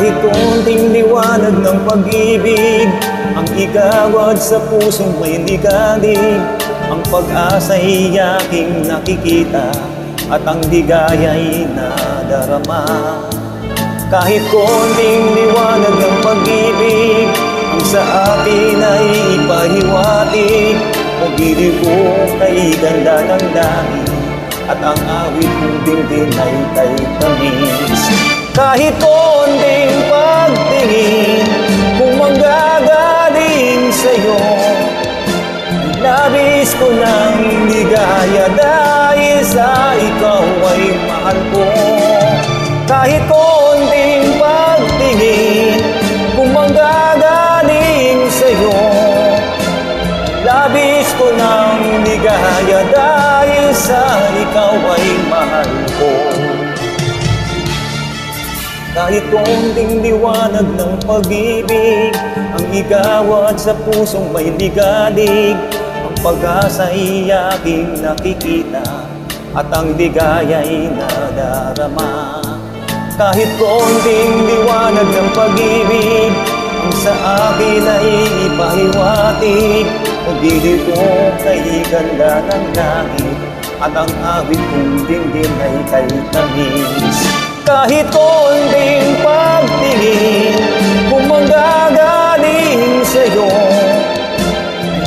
Kahit konting liwanag ng pag-ibig ang igawad sa pusong may ligalig, ang pag-asa'y aking nakikita at ang ligaya'y nadarama. Kahit konting liwanag ng pag-ibig ang sa akin ay ipahiwatig, pag-ibig ko kay ganda ng langit at ang awit kong dinggin ay kay tamis. Kahit konting pagtingin kung manggagaling sa'yo, labis ko ng ligaya dahil sa ikaw ay mahal ko. Kahit konting pagtingin kung manggagaling sa'yo, labis ko ng ligaya dahil sa ikaw ay mahal ko. Kahit konting liwanag ng pag-ibig ang igawad sa pusong may ligalig, ang pag-asa'y aking nakikita at ang ligaya'y nadarama. Kahit konting liwanag ng pag-ibig ang sa akin ay ipahiwatig, pag-ibig ko kay ganda ng langit at ang awit kong dinggin ay kay tamis. Kahit konting pagtingin kung manggagaling sa'yo,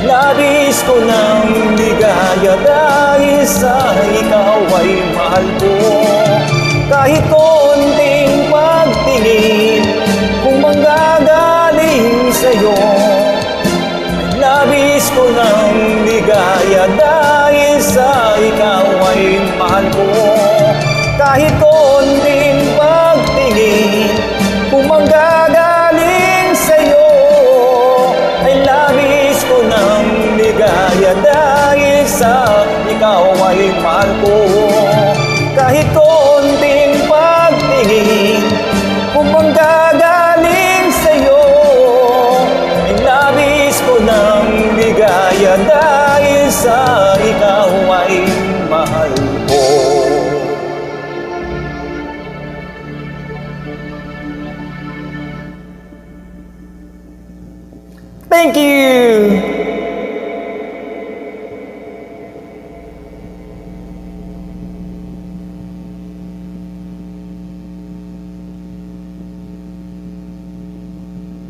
labis ko ng ligaya dahil sa ikaw ay mahal ko. Kahit konting pagtingin kung manggagaling sa'yo, labis ko ng ligaya dahil sa ikaw ay mahal ko. Kahit konting pagtingin kung manggagaling sa'yo, ay labis ko ng ligaya dahil sa ikaw ay mahal ko. Kahit konting pagtingin kung manggagaling sa'yo, ay labis ko ng ligaya dahil sa ikaw ay mahal ko. Thank you!